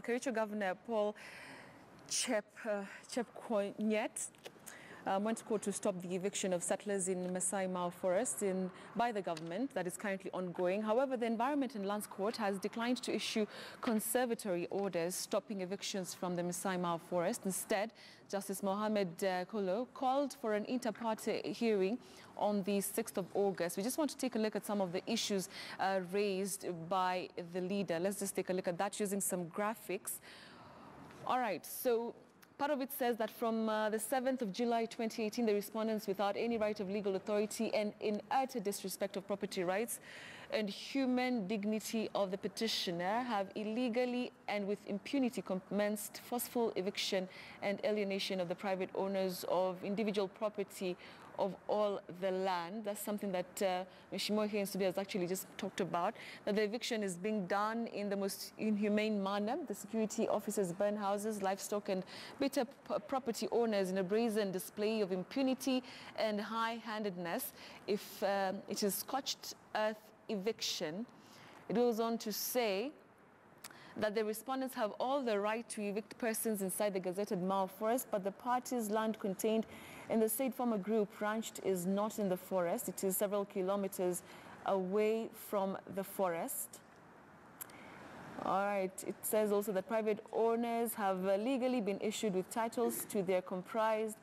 Kericho Governor Paul Chepkwonyet went to court to stop the eviction of settlers in Masai Mara Forest by the government that is currently ongoing. However, the Environment and Lands Court has declined to issue conservatory orders stopping evictions from the Masai Mara Forest. Instead, Justice Mohammed Kolo called for an inter-party hearing on the 6th of August. We just want to take a look at some of the issues raised by the leader. Let's just take a look at that using some graphics. All right, so part of it says that from the 7th of July 2018, the respondents, without any right of legal authority and in utter disrespect of property rights and human dignity of the petitioner, have illegally and with impunity commenced forceful eviction and alienation of the private owners of individual property of all the land. That's something that Mheshimiwa Nsubi has actually just talked about, that the eviction is being done in the most inhumane manner. The security officers burn houses, livestock and bitter property owners in a brazen display of impunity and high-handedness. If it is scorched earth eviction, it goes on to say that the respondents have all the right to evict persons inside the gazetted Mara Forest, but the party's land contained in the said former group ranched is not in the forest. It is several kilometers away from the forest. All right, it says also that private owners have legally been issued with titles to their comprised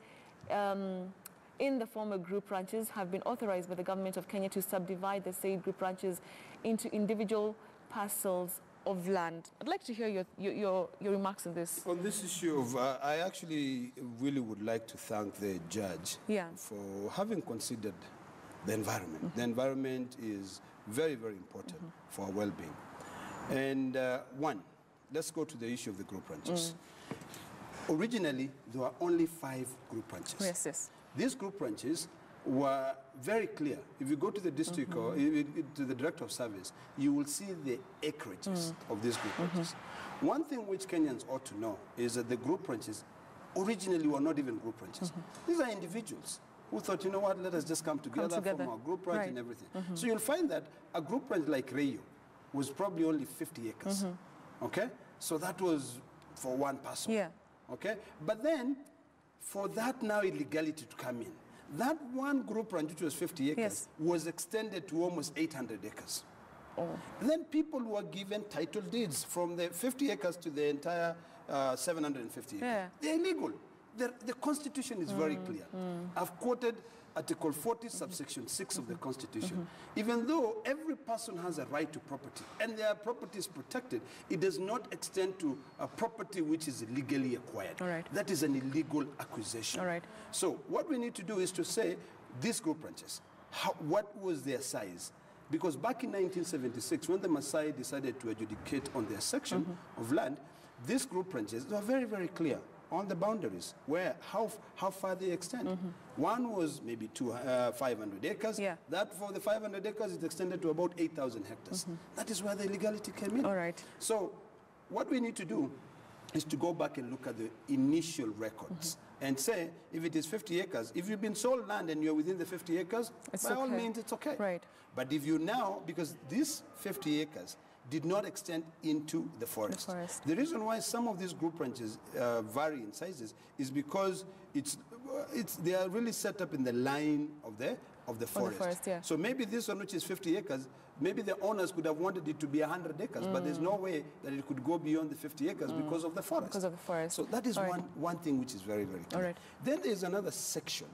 in the former group ranches, have been authorized by the government of Kenya to subdivide the said group ranches into individual parcels of land. I'd like to hear your remarks on this. On this issue of, I actually really would like to thank the judge for having considered the environment. The environment is very, very important for our well-being. And one, let's go to the issue of the group ranches. Originally, there were only 5 group ranches. Yes, yes. These group ranches were very clear. If you go to the district or to the director of service, you will see the acreages of these group ranches. One thing which Kenyans ought to know is that the group ranches originally were not even group ranches. These are individuals who thought, you know what, let us just come together. Form our group ranch and everything. So you'll find that a group ranch like Rayo was probably only 50 acres. Okay? So that was for one person. Yeah. Okay? But then, for that now illegality to come in, that one group ranch, which was 50 acres, was extended to almost 800 acres. Then people were given title deeds from the 50 acres to the entire 750 acres. They're illegal. The Constitution is very clear. I've quoted Article 40, subsection 6 of the Constitution. Even though every person has a right to property, and their property is protected, it does not extend to a property which is illegally acquired. That is an illegal acquisition. So what we need to do is to say, these group ranches, what was their size? Because back in 1976, when the Maasai decided to adjudicate on their section of land, these group ranches were very, very clear on the boundaries, where how far they extend. One was maybe 500 acres. That for the 500 acres, it extended to about 8,000 hectares. That is where the illegality came in. So what we need to do is to go back and look at the initial records and say, if it is 50 acres, if you've been sold land and you're within the 50 acres, by all means, it's okay. But if you now, because these 50 acres did not extend into the forest. The reason why some of these group ranches vary in sizes is because they are really set up in the line of the forest. So maybe this one, which is 50 acres, maybe the owners could have wanted it to be 100 acres, but there's no way that it could go beyond the 50 acres because of the forest. So that is one thing which is very, very clear. Then there's another section,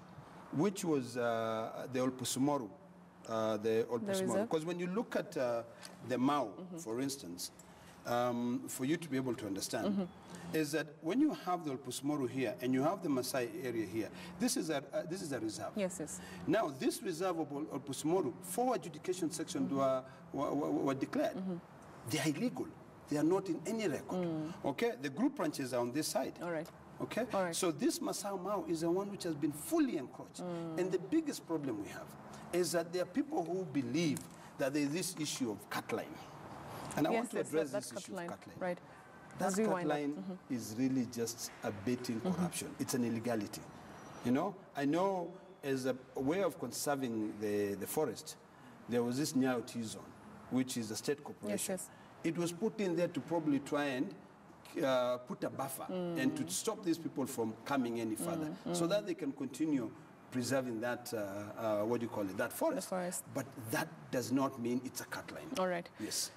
which was the Olpusumoru. Because when you look at the Mau, for instance, for you to be able to understand, is that when you have the Olpusumoru here and you have the Maasai area here, this is a reserve. Now, this reserve of Olpusumoru, 4 adjudication sections were declared. They are illegal. They are not in any record. Okay, the group ranches are on this side. Okay, so this Masai Mau is the one which has been fully encroached. And the biggest problem we have is that there are people who believe that there is this issue of cut line. And I want to address this issue of cut line. That cut line is really just abating corruption. It's an illegality. You know, I know as a way of conserving the forest, there was this Nyayo T zone, which is a state corporation. It was put in there to probably try and put a buffer and to stop these people from coming any further so that they can continue preserving that, what do you call it, that forest. The forest. But that does not mean it's a cut line. All right. Yes.